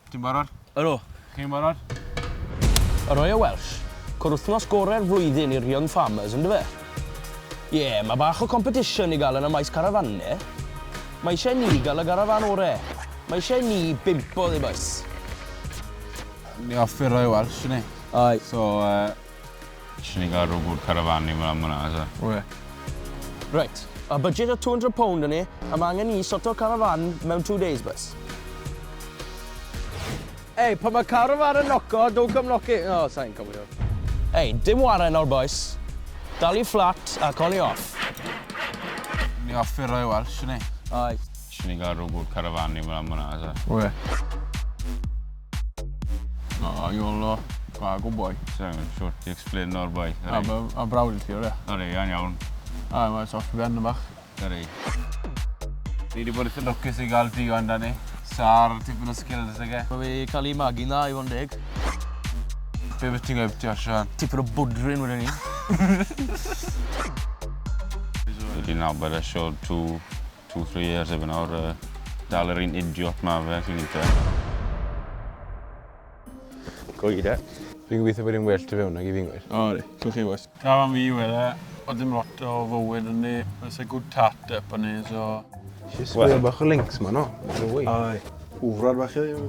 Ti'n barod? Ydw. Chi'n barod? Y Royal Welsh, cwrwthnos gorau'r flwyddyn i'r young farmers, ynddo fe? Ie, mae bach o competition i gael yn y maes carafanau. Mae eisiau ni gael y garafan orau. Mae eisiau ni bimpo ddi boes. Ni offi'r Royal Welsh, ni. Ai. So, eisiau ni gael rhywbeth carafan i mewn hwnna, so. We. Right, a budget o £200 yn ni, a mae angen ni sorto carafan mewn 2 days boes. Ei, pa mae carafan yn noco, don't come knocking. O, sa'n cofio. Ei, dim waren o'r boes. Dal i fflat a coli off. Ni offi'r Royal Welsh, ni. Ai. Eisiau ni gael rhywbeth carafan i mewn hwnna, so. We. O, iolo. Gwag o boi. So, siwr ti explain o'r boi. A brawd i ti, o'r e? Sorry, iawn. A, mae'n soff i ben y bach. Sorry. Ni wedi bod eitha lwcus i gael diwan da ni. Sa'r tipyn o skills ag e. Mae fi cael ei magu'n dda i fod yn deg. Be beth ti'n gweithio, Sian? Tipyn o bwdrin wedyn ni. Wedi nabod y sio 2-3 years efo nawr. Dal yr un idiot ma fe, chi'n gwybod. Gwyd e? Fi'n gobeithio bod hi'n well tu fewn ag i fi'n gweud. O, di. Cwch chi wes. Carafan fi yw e. O dim lot o fywyd yn ni. Fysa good tap-up yn ni, so... Eisiau sbio bach o links ma, no? Ai. Wfrad bach i iawn.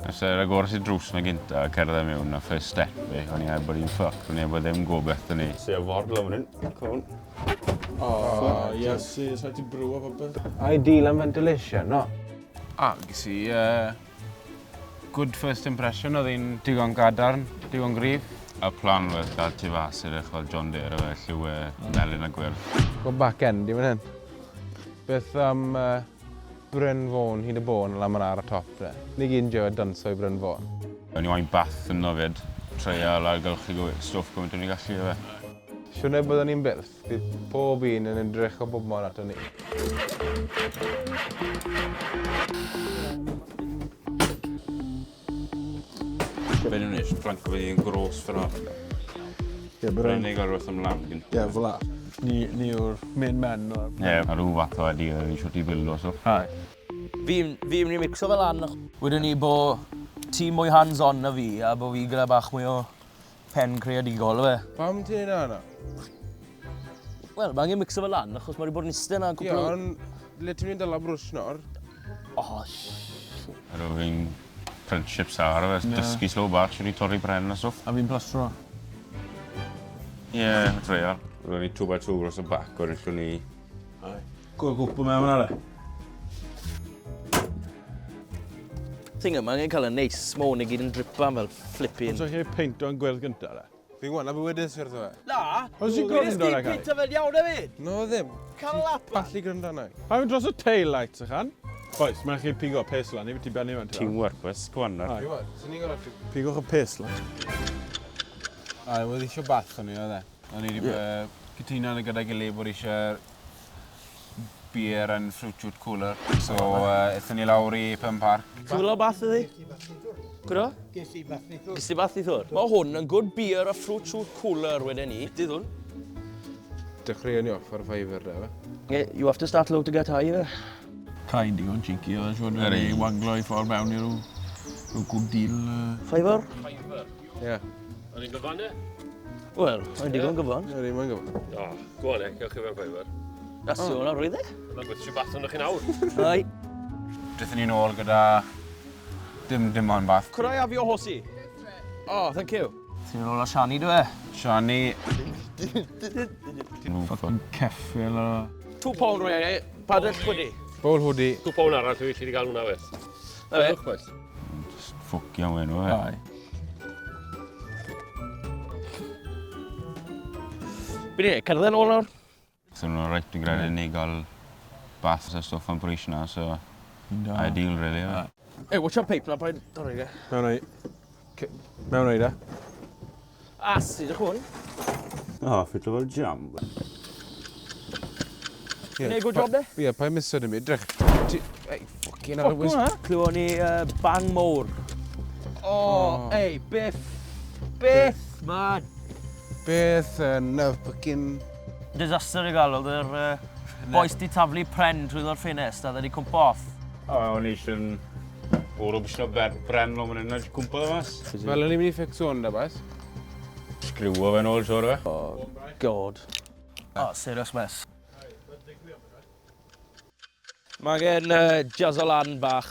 Nes yr agor sy'n drws na gynta a cerdded mewn a first step fi, o'n i bod i'n ffuck, o'n i bod ddim gobeith yn ni. Sioe ford lawn hyn, cwn. O, yes, sa'i ti brw o popeth. Ideal am ventilation, no? Ges i good first impression, oedd hi'n digon gadarn, digon grif. A plan oedd gael tu fas i'r eich John Deere fe, lliw melyn a gwyrdd. Go back end i fan hyn. Beth am Bryn Fôn, hyd y bôn, lam yn ar y top, re? Ni gyn jo dynso i Bryn Fôn. O'n i wain bath yn nofyd, treial ailgylchu stwff gymaint o'n i gallu fe. Siwne byddwn ni'n byrth, bydd pob un yn edrych o bobman ato ni. Be nhw'n eisiau, ffranco fe i'n gros ffyr o. Bryn i gael rwth ymlaen gyntaf. Ie, fel la. Ni yw'r main men o'r... Ie, a rhyw fath o ydi o'n i siwt i bildo, so. Ai. Fi'n mynd i mixo fel lan. Wedyn ni bod tîm mwy hands-on na fi, a bod fi gyda bach mwy o pen creadigol, fe. Pam ti'n ei na? Wel, mae angen mixo fel lan, achos mae wedi bod yn isten a Ie, cwpl... ond le ti'n mynd dala brwys nawr? O, Rwy'n fi'n friendship sar, dysgu slow bach, siwr i torri bren a stwff. A fi'n plastro. Ie, treial. Rwy'n ni 2x2 dros y bac, o'r llwn ni... Ai. Gwyl gwbl mewn ar e. Thing yma, angen cael y neis, môn i gyd yn dripa fel flipping. Os ydych chi'n peinto yn gweld gyntaf, e? Fi'n gwan, a bywydus yw'r ddo e? Na! Os ti'n gwrando ar e, Cai? fel iawn efo? No, ddim. Cael lapa! Balli gryndo na. A fi'n dros y tail lights, ych Oes, mae'n chi'n pigo pes lan, i fi ti benni fan. Teamwork, wes, gwannar. Fi'n gwad, sy'n ni'n gorau... Pigwch y pes lan. A, wedi eisiau bath o'n i, oedd e? O'n i wedi cytuno yn y gyda gilydd bod eisiau beer and fruit juice cooler. So, eithon ni lawr i Pen Park. Cwlo bath ydi? Gwro? Ges i bath i ddod. Mae hwn yn good beer a fruit juice cooler wedyn ni. Dydd hwn. Dechrau ni off ar y ffaifr, de, fe? You have to start low to get high, fe. Cain digon cheeky, oedd siwr ni wanglo i ffordd mewn i rhyw good deal. Fiver? Ie. O'n i'n gyfan e? Wel, mae'n digon gyfan. Ie, mae'n gyfan. O, go on e, gewch chi fe'n fawr. Rasio hwnna, rwydd e? Mae'n gweithio bath yn chi nawr. Ai. Dythyn ni nôl gyda dim ond bath. Could I have your horsey? Oh, thank you. Ti'n ôl o Shani, dwi e? Shani... Fucking ceffil o... £2 rwy e, padell chwyddi. Bol hwdi. £2 arall fi wedi gael hwnna weth. Na fe? Ffwc, wes. Ffwcio am enw, e. Ai. Byddi ni, cerdded nôl nawr? So nhw'n reit yn gredu ni gael bath a stwff am bris na, so... Ideal, really, e. Hey, watch your pipe na, paid dorri ge. Mewn o'i. Mewn o'i, da. Asi, dych hwn. O, ffitlo fel jam. Neu good job, de? Ie, pa'i misod i mi. Drech. Ei, ffocin ar y Ffwc hwnna? Clywon ni bang mowr. O, ei, biff. Biff, man. Beth yn ffocin... Disaster i gael, oedd yr boes di taflu pren trwy ddor ffenest a dda di cwmpa off. O, o'n i eisiau'n O'r o bysio bren lo fan hyn a cwmpa dda mas. Fel o'n i'n mynd i ffixo hwn da, boys. Sgriwo fe'n ôl, siwr o fe. Oh, God. Oh, serious mess. Mae gen jazz o lan bach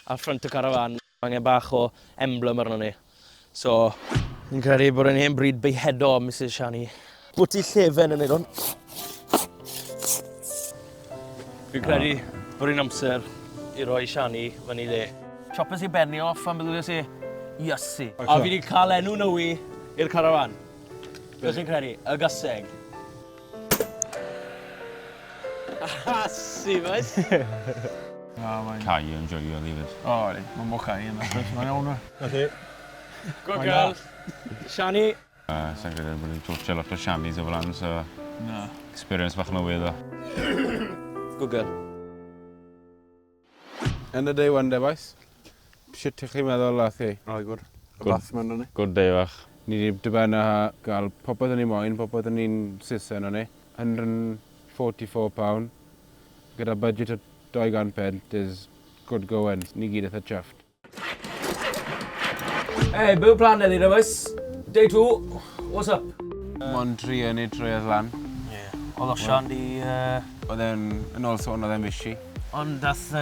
ar ffrant y carafan. Mae gen bach o emblem arno ni. So, ni'n credu bod yn hen bryd beihedo Mrs Shani. Bwt i llefen yn ei hwn. Fi'n credu bod ni'n amser i roi Shani fan i le. Choppers i benni off am byddwn i Iesu. A fi wedi cael enw newi i'r carafan. Beth chi'n credu? Y gyseg. Asi, boys. Cai yn joio ddifyd. O, di. Mae'n mwy cai yna. Mae'n iawn o. Good girl. Shani. Sa'n credu bod ni'n twtio lot o sianis o flan, so... Na. Experience bach newydd o. Good girl. End of day one day, boys. Sut ych chi'n meddwl lath chi? O, gwrdd. Y bath ma'n ni. Good day fach. Ni wedi dybannu a gael popeth o'n i moyn, popeth o'n i'n sisen o'n i. £144. Gyda budget o 200 pent is good going. Ni gyd eitha chuffed. Hey, byw plan edrych, boys. Day 2. What's up? Mon tri yn ei trwyedd lan. Oedd Osian di... Oedd e'n ôl sôn oedd e'n mishi. Ond dath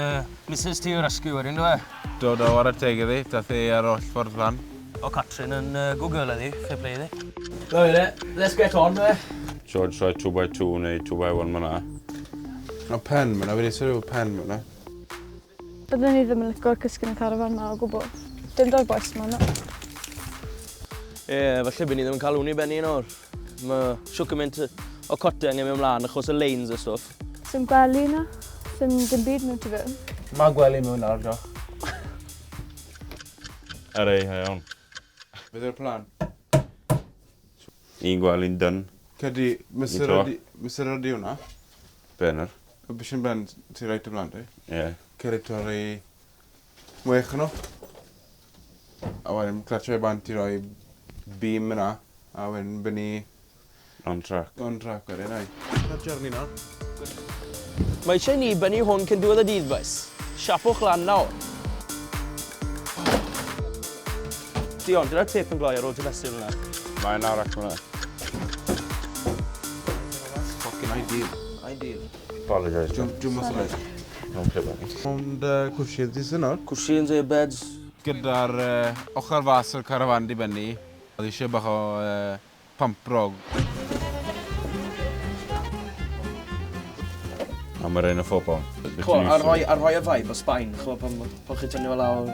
Mrs ti o'r rescue wedyn, dwi? Dod o ar y teg iddi, dath ei ar oll ffordd lan. O Catrin yn Google eddi, fair play eddi. Let's get on, dwi? George rhoi 2x2 neu 2x1 ma'na. O pen ma'na, fi wedi sylw pen ma'na. Byddwn ni ddim yn licio'r cysgu yn y carafan ma o gwbl. Dim do'r boes ma'na. Falle bydd ni ddim yn cael hwn i benni yn o'r. Mae siwc yn mynd o cotau angen mynd ymlaen achos y lanes y stwff. Sim gwely yna. Sim dim byd mewn ti fewn. Mae gwely mewn ar, diolch. Ar ei, hai iawn. Beth yw'r plan? Un gwely'n dyn. Cedi, Mr ydi hwnna. Benner. O beth sy'n ben ti reit o blaen di? Ie. Ceri torri mwech nhw. A wedyn, clatio i bant i roi beam yna. A wedyn, byn ni On track. on track wedyn, ai. Na'r journey nawr. Mae eisiau ni benni hwn cyn diwedd y dydd, boys. Siapwch lan nawr. Dion, dyna'r tep yn gloi ar ôl ti fesur hwnna. Mae'n arach hwnna. Fucking ideal. Ideal. Apologise. Jwm os yna. Don't play back. Ond cwsiyd di sy'n nawr. Cwsins, beds. Gyda'r ochr fas o'r carafan di benni, oedd eisiau bach o pamprog. A mae'r un o ffobl. Ar rhoi y vibe o Sbaen, chwa pan chi tynnu fel lawr.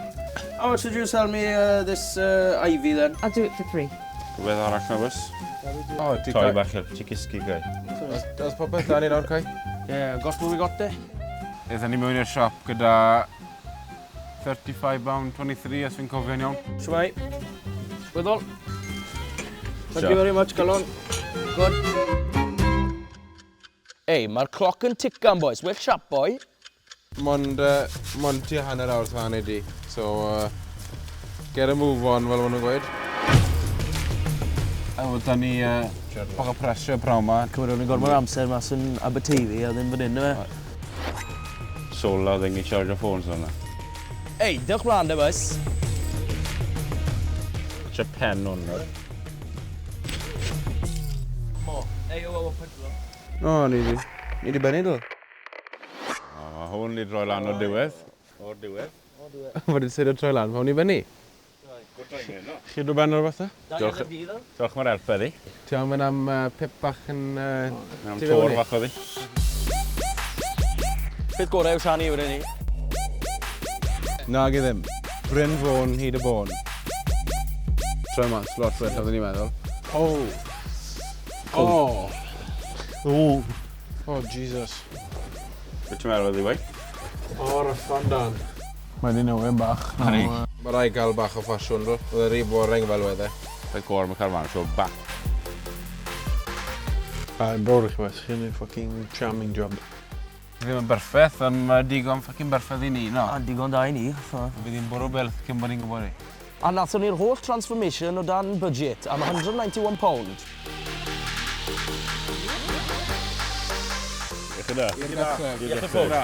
How much did you sell me this ivy then? I'll do it for free. Rhywbeth arall na bys? O, ti Toi bach i'r ti cysgu gai. Oes popeth dan i nawr, Cai? Yeah, got what we got there. Eithon ni mewn i'r siop gyda £35.23 os fi'n cofio'n iawn. Shwmai. Wyddol. Thank you very much, Calon. Good. Ei, mae'r cloc yn tican, boys. Well sharp, boy. Mond tua hanner awr tan i di. So, get a move on fel maen nhw'n gweud. A wedyn ni bach o presio praw ma. Cymryd o'n gormod amser mas yn Aberteifi a ddim fan hyn, yma. Sola ddim i charge o ffôns o'na. Ei, diolch mlaen, de, boys. Cha pen hwnna. Ei, o, Pedwar. O, ni di benni dwi. Mae hwn i droi lan o'r diwedd. O'r diwedd. Mae wedi sydd o troi lan, fawn i benni. Chi dwi ben o'r fatha? Diolch mae'r elp eddi. Ti am mynd am pip bach yn... Am tor fach oddi. Peth gorau yw Shani wedyn ni. Nag i ddim. Bryn fôn, hyd y bôn. Troi mas, lot fwyr, oedden ni'n meddwl. Oh, Jesus. Beth ti'n meddwl oddi wei? O'r ffan dan. Mae di newyn bach. Hynny. Mae rai gael bach o ffasiwn, dwi. Oedd e rhi boring fel wedde. Beth gor mae carfan, so back. Yn brod i chi beth, chi'n ei fucking charming job. Ddim yn berffaith, ond mae digon ffocin berffaith i ni, no. A digon da i ni. Bydd hi'n bwrw belt cyn bod ni'n gwybod ni. A nathon ni'r holl transformation o dan budget am £191. Ych yna? Iechyd ffwrdd.